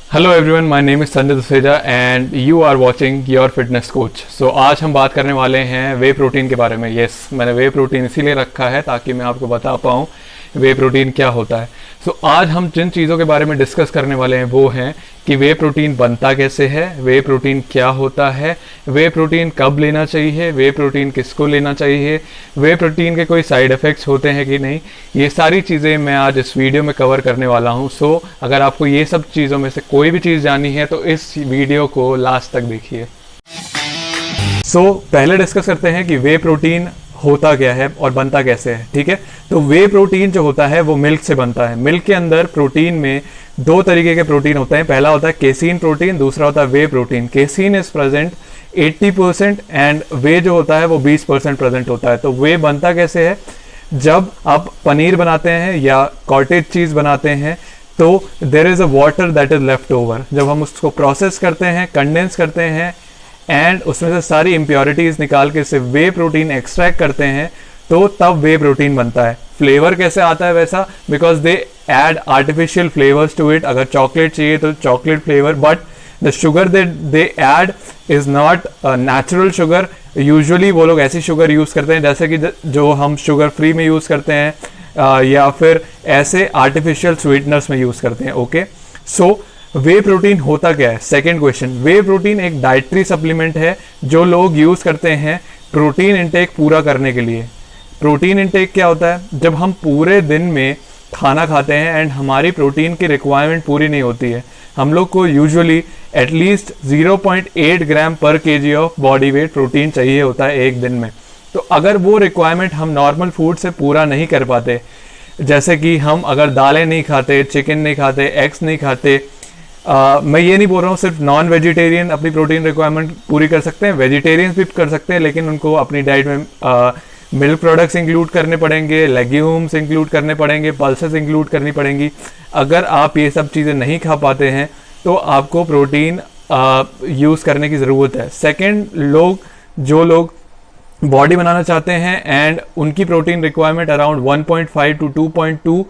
Hello everyone, my name is Sanjay Dusseja and you are watching your fitness coach. So आज हम बात करने वाले हैं वे प्रोटीन के बारे में। यस, मैंने वे प्रोटीन इसीलिए रखा है ताकि मैं आपको बता पाऊँ वे प्रोटीन क्या होता है। सो आज हम जिन चीज़ों के बारे में डिस्कस करने वाले हैं वो हैं कि वे प्रोटीन बनता कैसे है, वे प्रोटीन क्या होता है, वे प्रोटीन कब लेना चाहिए, वे प्रोटीन किसको लेना चाहिए, वे प्रोटीन के कोई साइड इफ़ेक्ट्स होते हैं कि नहीं। ये सारी चीज़ें मैं आज इस वीडियो में कवर करने वाला हूँ। सो अगर आपको ये सब चीज़ों में से कोई भी चीज़ जाननी है तो इस वीडियो को लास्ट तक देखिए। पहले डिस्कस करते हैं कि वे प्रोटीन होता क्या है और बनता कैसे है। ठीक है, तो वे प्रोटीन जो होता है वो मिल्क से बनता है। मिल्क के अंदर प्रोटीन में दो तरीके के प्रोटीन होते हैं। पहला होता है केसीन प्रोटीन, दूसरा होता है whey protein. Casein is present 80% and whey जो होता है वो 20% प्रेजेंट होता है। तो वे बनता कैसे है, जब आप पनीर बनाते हैं या कॉटेज चीज बनाते हैं तो there is a water that is left over. जब हम उसको प्रोसेस करते हैं, कंडेंस करते हैं एंड उसमें से सारी इम्प्योरिटीज निकाल के सिर्फ वे प्रोटीन एक्सट्रैक्ट करते हैं तो तब वे प्रोटीन बनता है। फ्लेवर कैसे आता है वैसा, because they add artificial flavours to it. अगर चॉकलेट चाहिए तो chocolate flavour, but the sugar they add is not natural sugar. Usually वो लोग ऐसी शुगर यूज करते हैं जैसे कि जो हम शुगर फ्री में यूज करते हैं या फिर ऐसे आर्टिफिशियल स्वीटनर्स में यूज करते हैं। ओके, सो वे प्रोटीन होता क्या है। सेकेंड क्वेश्चन, वे प्रोटीन एक डाइटरी सप्लीमेंट है जो लोग यूज करते हैं प्रोटीन इंटेक पूरा करने के लिए। प्रोटीन इंटेक क्या होता है, जब हम पूरे दिन में खाना खाते हैं एंड हमारी प्रोटीन की रिक्वायरमेंट पूरी नहीं होती है। हम लोग को यूजुअली एटलीस्ट 0.8 ग्राम पर KG of body weight protein चाहिए होता है एक दिन में। तो अगर वो रिक्वायरमेंट हम नॉर्मल फूड से पूरा नहीं कर पाते, जैसे कि हम अगर दालें नहीं खाते, चिकन नहीं खाते, एग्स नहीं खाते, मैं ये नहीं बोल रहा हूँ सिर्फ नॉन वेजिटेरियन अपनी प्रोटीन रिक्वायरमेंट पूरी कर सकते हैं, वेजिटेरियंस भी कर सकते हैं, लेकिन उनको अपनी डाइट में मिल्क प्रोडक्ट्स इंक्लूड करने पड़ेंगे, लेग्यूम्स इंक्लूड करने पड़ेंगे, पल्सेस इंक्लूड करनी पड़ेंगी। अगर आप ये सब चीज़ें नहीं खा पाते हैं तो आपको प्रोटीन यूज़ करने की ज़रूरत है। सेकेंड, जो लोग बॉडी बनाना चाहते हैं एंड उनकी प्रोटीन रिक्वायरमेंट अराउंड 1.5 to 2.2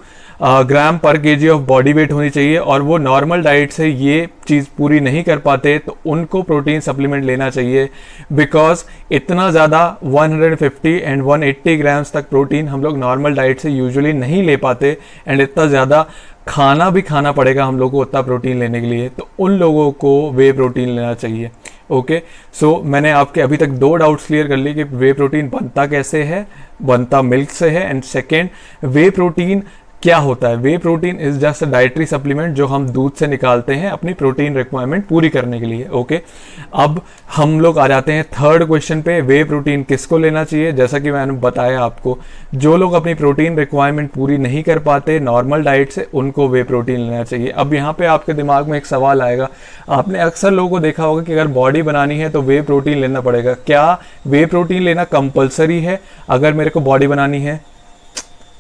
ग्राम पर केजी ऑफ बॉडी वेट होनी चाहिए और वो नॉर्मल डाइट से ये चीज़ पूरी नहीं कर पाते तो उनको प्रोटीन सप्लीमेंट लेना चाहिए। बिकॉज इतना ज़्यादा 150 एंड 180 ग्राम्स तक प्रोटीन हम लोग नॉर्मल डाइट से यूजुअली नहीं ले पाते एंड इतना ज़्यादा खाना भी खाना पड़ेगा हम लोग को उतना प्रोटीन लेने के लिए। तो उन लोगों को वे प्रोटीन लेना चाहिए। ओके, सो मैंने आपके अभी तक दो डाउट्स क्लियर कर लिए कि वे प्रोटीन बनता कैसे है। बनता मिल्क से है एंड सेकेंड, वे प्रोटीन क्या होता है। Whey protein is just a dietary supplement जो हम दूध से निकालते हैं अपनी प्रोटीन रिक्वायरमेंट पूरी करने के लिए। ओके, अब हम लोग आ जाते हैं थर्ड क्वेश्चन पे, वे प्रोटीन किसको लेना चाहिए। जैसा कि मैंने बताया आपको, जो लोग अपनी प्रोटीन रिक्वायरमेंट पूरी नहीं कर पाते नॉर्मल डाइट से, उनको वे प्रोटीन लेना चाहिए। अब यहाँ पे आपके दिमाग में एक सवाल आएगा, आपने अक्सर लोगों को देखा होगा कि अगर बॉडी बनानी है तो वे प्रोटीन लेना पड़ेगा। क्या वे प्रोटीन लेना कंपल्सरी है अगर मेरे को बॉडी बनानी है?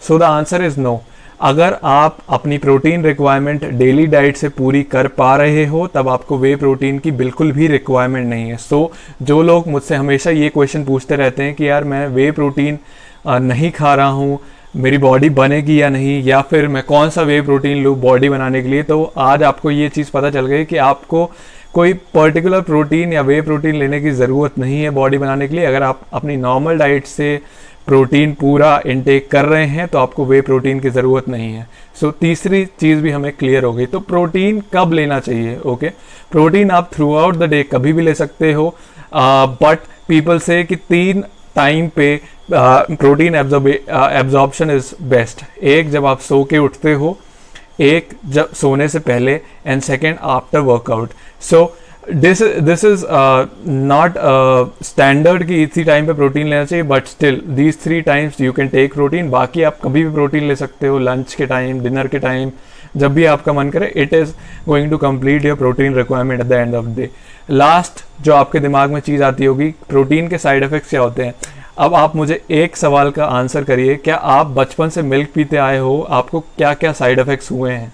So the answer is no. अगर आप अपनी प्रोटीन रिक्वायरमेंट डेली डाइट से पूरी कर पा रहे हो तब आपको वे प्रोटीन की बिल्कुल भी रिक्वायरमेंट नहीं है। सो जो लोग मुझसे हमेशा ये क्वेश्चन पूछते रहते हैं कि यार मैं वे प्रोटीन नहीं खा रहा हूँ, मेरी बॉडी बनेगी या नहीं, या फिर मैं कौन सा वे प्रोटीन लूँ बॉडी बनाने के लिए, तो आज आपको ये चीज़ पता चल गई कि आपको कोई पर्टिकुलर प्रोटीन या वे प्रोटीन लेने की ज़रूरत नहीं है बॉडी बनाने के लिए। अगर आप अपनी नॉर्मल डाइट से प्रोटीन पूरा इनटेक कर रहे हैं तो आपको वे प्रोटीन की ज़रूरत नहीं है। सो तीसरी चीज़ भी हमें क्लियर हो गई। तो प्रोटीन कब लेना चाहिए? ओके, प्रोटीन आप थ्रू आउट द डे कभी भी ले सकते हो, बट पीपल से कि 3 टाइम पे प्रोटीन एब्जॉर्प्शन इज बेस्ट। एक जब आप सो के उठते हो, एक जब सोने से पहले, and second after workout. So this is not standard कि इसी टाइम पे प्रोटीन लेना चाहिए, but still these 3 times you can take protein. बाकी आप कभी भी प्रोटीन ले सकते हो, लंच के टाइम, डिनर के टाइम, जब भी आपका मन करे। It is going to complete your protein requirement at the end of the day. Last जो आपके दिमाग में चीज़ आती होगी, प्रोटीन के साइड इफेक्ट्स क्या होते हैं। अब आप मुझे एक सवाल का आंसर करिए, क्या आप बचपन से मिल्क पीते आए हो, आपको क्या क्या साइड इफेक्ट्स हुए हैं?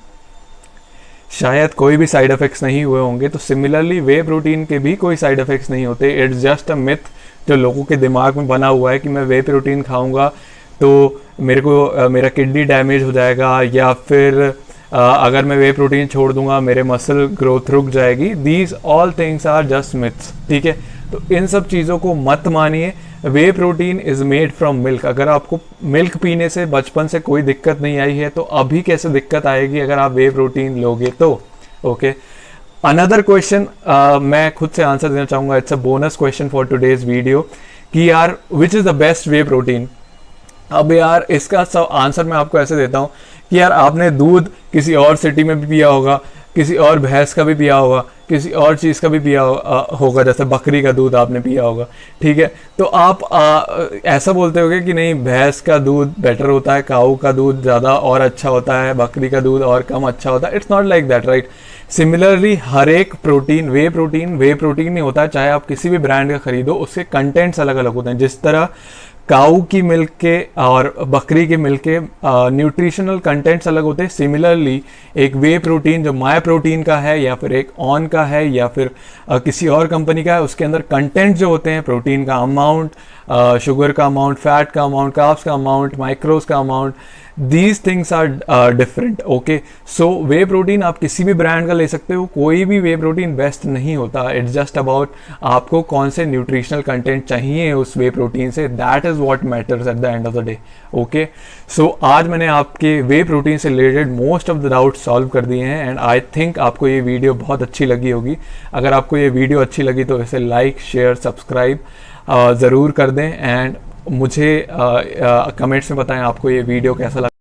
शायद कोई भी साइड इफेक्ट्स नहीं हुए होंगे। तो सिमिलरली वे प्रोटीन के भी कोई साइड इफेक्ट्स नहीं होते। इट्स जस्ट अ मिथ जो लोगों के दिमाग में बना हुआ है कि मैं वे प्रोटीन खाऊंगा तो मेरे को मेरा किडनी डैमेज हो जाएगा या फिर अगर मैं वे प्रोटीन छोड़ दूंगा मेरे मसल ग्रोथ रुक जाएगी। These all things are just myths, ठीक है। तो इन सब चीज़ों को मत मानिए। Whey protein is made from milk. अगर आपको मिल्क पीने से बचपन से कोई दिक्कत नहीं आई है तो अभी कैसे दिक्कत आएगी अगर आप वे प्रोटीन लोगे तो। ओके, अनदर क्वेश्चन मैं खुद से आंसर देना चाहूँगा, it's a bonus question for today's video कि यार which is the best way protein. अब यार इसका सब आंसर मैं आपको ऐसे देता हूँ कि यार आपने दूध किसी और सिटी में भी पिया होगा, किसी और भैंस का भी पिया होगा, किसी और चीज़ का भी पिया होगा, जैसे बकरी का दूध आपने पिया होगा, ठीक है। तो आप ऐसा बोलते होगे कि नहीं भैंस का दूध बेटर होता है, काऊ का दूध ज़्यादा और अच्छा होता है, बकरी का दूध और कम अच्छा होता है। It's not like that, right. Similarly हर एक प्रोटीन वे प्रोटीन नहीं होता है, चाहे आप किसी भी ब्रांड का खरीदो, उसके कंटेंट्स अलग अलग होते हैं। जिस तरह काऊ की मिल्क के और बकरी के मिल्क के न्यूट्रिशनल कंटेंट्स अलग होते हैं, सिमिलरली एक वे प्रोटीन जो माय प्रोटीन का है या फिर एक ऑन का है या फिर किसी और कंपनी का है, उसके अंदर कंटेंट जो होते हैं, प्रोटीन का अमाउंट, शुगर का अमाउंट, फैट का अमाउंट, कार्ब्स का अमाउंट, माइक्रोज का amount, these things are different. Okay, so whey protein आप किसी भी ब्रांड का ले सकते हो, कोई भी वे प्रोटीन बेस्ट नहीं होता। इट्स जस्ट अबाउट आपको कौन से न्यूट्रिशनल कंटेंट चाहिए उस वे प्रोटीन से, that is what matters at the end of the day. Okay, so आज मैंने आपके वे प्रोटीन से related most of the doubt solve कर दिए हैं एंड आई थिंक आपको ये वीडियो बहुत अच्छी लगी होगी। अगर आपको ये वीडियो अच्छी लगी तो इसे लाइक, शेयर, सब्सक्राइब ज़रूर कर दें एंड मुझे कमेंट्स में बताएं आपको ये वीडियो कैसा लगा।